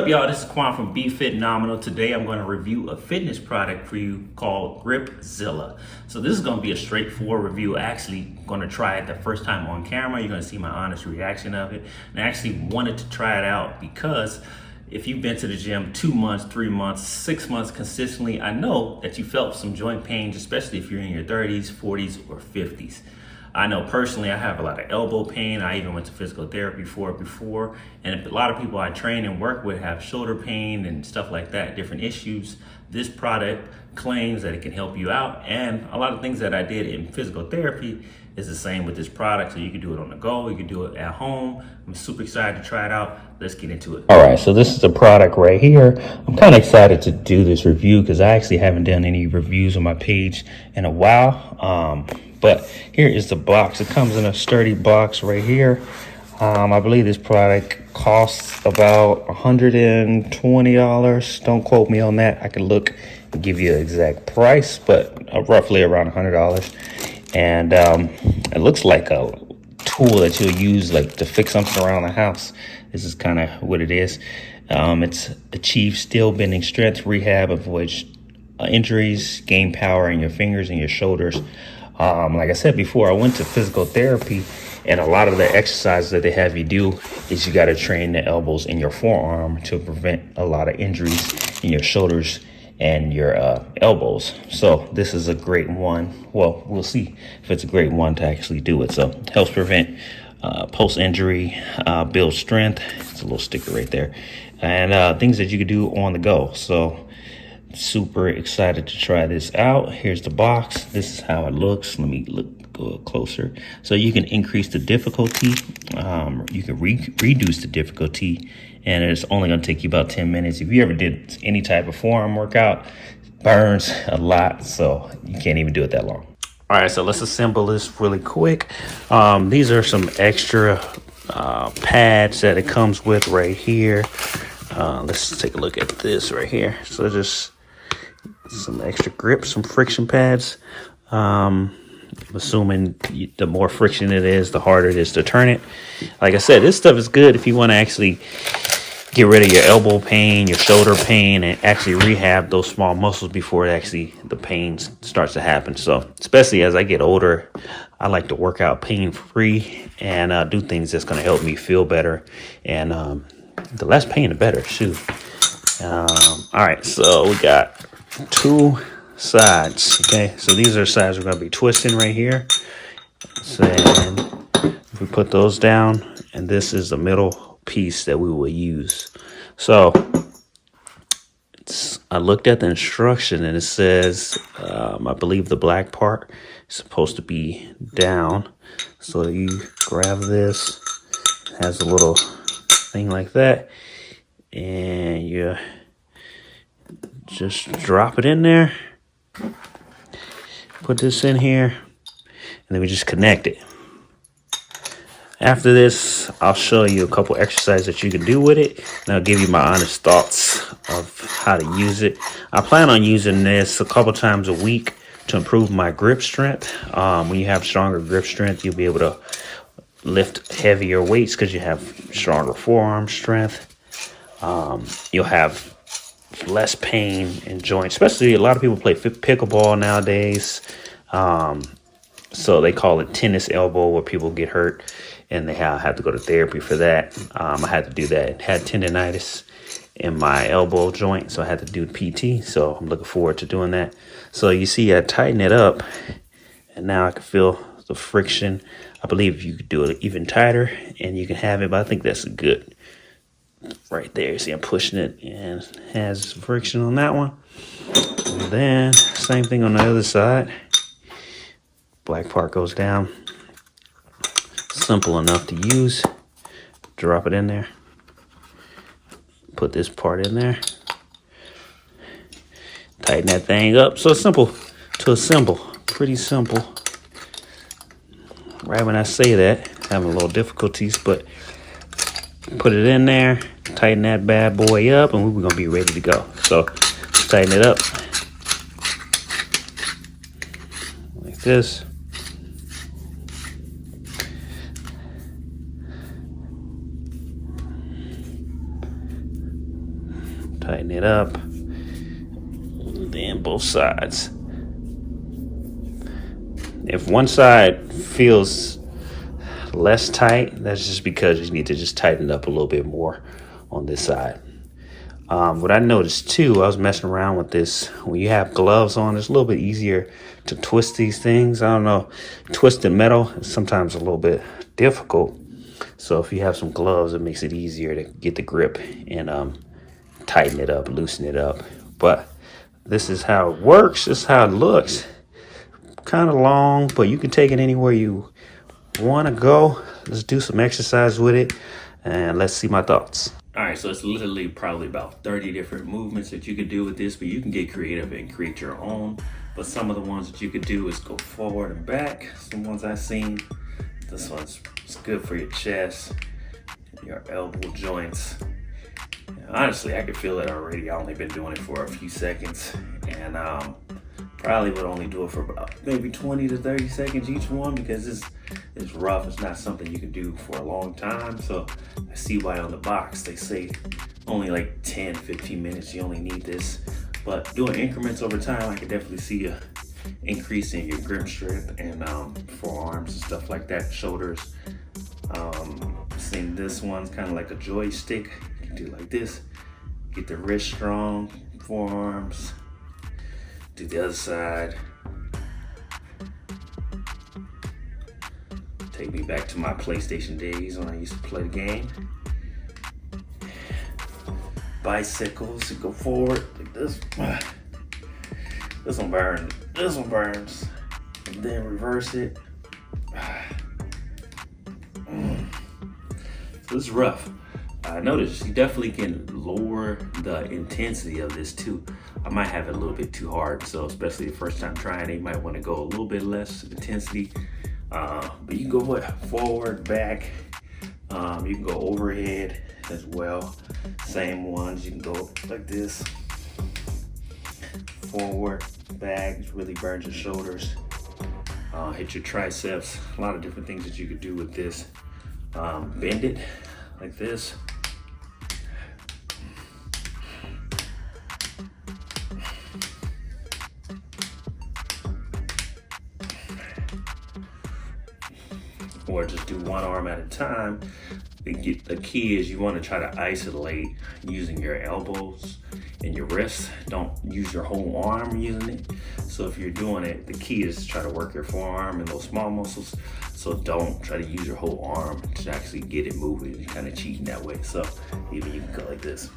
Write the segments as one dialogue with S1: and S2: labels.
S1: up, y'all? This is Quan from Be Fit Nominal. Today I'm going to review a fitness product for you called Gripzilla. So this is going to be a straightforward review. Actually going to try it the first time on camera. You're going to see my honest reaction of it. And I actually wanted to try it out because if you've been to the gym 2 months, 3 months, 6 months consistently, I know that you felt some joint pains, especially if you're in your 30s, 40s, or 50s. I know personally I have a lot of elbow pain. I even went to physical therapy for it before. And a lot of people I train and work with have shoulder pain and stuff like that, different issues. This product claims that it can help you out. And a lot of things that I did in physical therapy is the same with this product. So you can do it on the go, you can do it at home. I'm super excited to try it out. Let's get into it. All right, so this is the product right here. I'm kind of excited to do this review because I actually haven't done any reviews on my page in a while. But here is the box. It comes in a sturdy box right here. I believe this product costs about $120. Don't quote me on that. I can look and give you an exact price, but roughly around $100. And it looks like a tool that you'll use like to fix something around the house. This is kind of what it is. It's achieve steel bending strength, rehab, avoid injuries, gain power in your fingers and your shoulders. Like I said before, I went to physical therapy, and a lot of the exercises that they have you do is you got to train the elbows and your forearm to prevent a lot of injuries in your shoulders and your elbows. So this is a great one. Well, we'll see if it's a great one to actually do it. So helps prevent post-injury, build strength. It's a little sticker right there, and things that you could do on the go. So super excited to try this out. Here's the box. This is how it looks. Let me go closer. So you can increase the difficulty. You can reduce the difficulty, and it's only going to take you about 10 minutes. If you ever did any type of forearm workout, it burns a lot, so you can't even do it that long. All right, so let's assemble this really quick. These are some extra pads that it comes with right here. Let's take a look at this right here. So just some extra grip, some friction pads. I'm assuming the more friction it is, the harder it is to turn it. Like I said, this stuff is good if you want to actually get rid of your elbow pain, your shoulder pain, and actually rehab those small muscles before the pain starts to happen. So especially as I get older, I like to work out pain-free and do things that's going to help me feel better. And the less pain, the better. Shoot. All right, so we got 2 sides. Okay, so these are the sides we're going to be twisting right here. So if we put those down, and this is the middle piece that we will use. So I looked at the instruction, and it says I believe the black part is supposed to be down. So you grab this, it has a little thing like that, and you just drop it in there, put this in here, and then we just connect it. After this, I'll show you a couple exercises that you can do with it, and I'll give you my honest thoughts of how to use it. I plan on using this a couple times a week to improve my grip strength. When you have stronger grip strength, you'll be able to lift heavier weights because you have stronger forearm strength. You'll have less pain in joints, especially a lot of people play pickleball nowadays. So they call it tennis elbow, where people get hurt and they have to go to therapy for that. I had to do that. Had tendonitis in my elbow joint, so I had to do PT. So I'm looking forward to doing that. So you see, I tighten it up, and now I can feel the friction. I believe you could do it even tighter, and you can have it, but I think that's good. Right there, you see I'm pushing it, and it has friction on that one. And then same thing on the other side. Black part goes down. Simple enough to use. Drop it in there. Put this part in there. Tighten that thing up. So it's simple to assemble. Pretty simple. Right when I say that, having a little difficulties, but put it in there, tighten that bad boy up, and we're gonna be ready to go. So let's tighten it up like this. Tighten it up. Then both sides. If one side feels less tight, that's just because you need to just tighten it up a little bit more on this side. What I noticed too, I was messing around with this. When you have gloves on, it's a little bit easier to twist these things. I don't know, twisted metal is sometimes a little bit difficult. So if you have some gloves, it makes it easier to get the grip and tighten it up, loosen it up. But this is how it works. This is how it looks. Kind of long, but you can take it anywhere you want to go. Let's do some exercise with it and let's see my thoughts. All right, so it's literally probably about 30 different movements that you could do with this, but you can get creative and create your own. But some of the ones that you could do is go forward and back. Some ones I've seen. This one's good for your chest, your elbow joints. And honestly, I could feel it already. I've only been doing it for a few seconds, and probably would only do it for about maybe 20 to 30 seconds each one, because it's rough. It's not something you can do for a long time. So I see why on the box they say only like 10, 15 minutes you only need this. But doing increments over time, I could definitely see a increase in your grip strength and forearms and stuff like that, shoulders. Seeing this one's kind of like a joystick. You can do like this, get the wrist strong, forearms. Do the other side. Take me back to my PlayStation days when I used to play the game. Bicycles, you go forward like this. This one burns. This one burns. And then reverse it. So this is rough. I noticed you definitely can lower the intensity of this too. I might have it a little bit too hard, so especially the first time trying it, you might want to go a little bit less intensity. But you can go forward, back. You can go overhead as well. Same ones. You can go like this. Forward, back. It really burns your shoulders. Hit your triceps. A lot of different things that you could do with this. Bend it like this. Or just do one arm at a time. The key is you want to try to isolate using your elbows and your wrists. Don't use your whole arm using it. So if you're doing it, the key is to try to work your forearm and those small muscles. So don't try to use your whole arm to actually get it moving. You're kind of cheating that way. So even you can go like this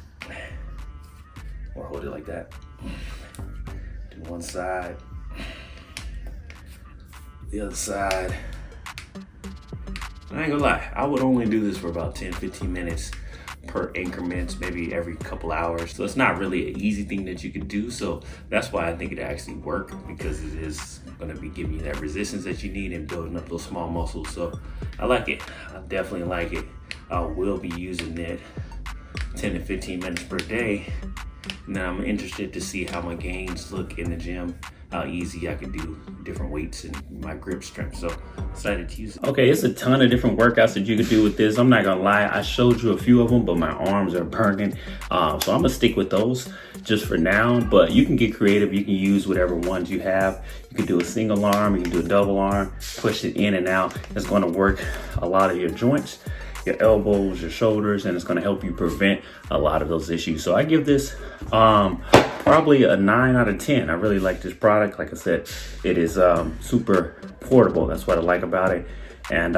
S1: or hold it like that. Do one side, the other side. I ain't gonna lie, I would only do this for about 10, 15 minutes per increments, maybe every couple hours. So it's not really an easy thing that you can do. So that's why I think it actually works, because it is gonna be giving you that resistance that you need and building up those small muscles. So I like it, I definitely like it. I will be using it 10 to 15 minutes per day. Now I'm interested to see how my gains look in the gym, how easy I can do different weights and my grip strength. So excited to use it. Okay, it's a ton of different workouts that you could do with this. I'm not gonna lie, I showed you a few of them, but my arms are burning. So I'm gonna stick with those just for now, but you can get creative. You can use whatever ones you have. You can do a single arm, you can do a double arm, push it in and out. It's gonna work a lot of your joints, your elbows, your shoulders, and it's going to help you prevent a lot of those issues. So I give this probably a 9 out of 10. I really like this product. Like I said, it is super portable. That's what I like about it. And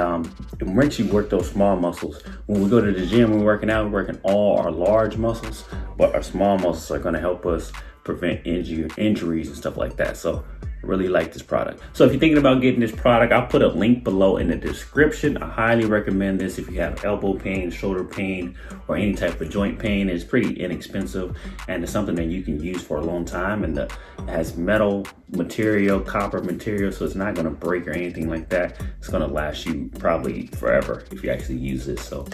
S1: it makes you work those small muscles. When we go to the gym, we're working out, we're working all our large muscles, but our small muscles are going to help us prevent injuries and stuff like that. So really like this product. So if you're thinking about getting this product, I'll put a link below in the description. I highly recommend this if you have elbow pain, shoulder pain, or any type of joint pain. It's pretty inexpensive, and it's something that you can use for a long time. And it has metal material, copper material, so it's not gonna break or anything like that. It's gonna last you probably forever if you actually use this. So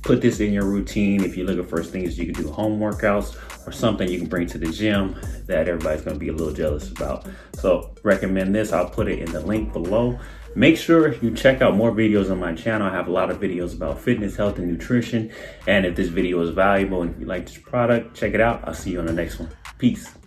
S1: put this in your routine. If you're looking for things you can do home workouts or something you can bring to the gym that everybody's gonna be a little jealous about. So recommend this. I'll put it in the link below. Make sure you check out more videos on my channel. I have a lot of videos about fitness, health, and nutrition. And if this video is valuable and if you like this product, check it out. I'll see you on the next one. Peace.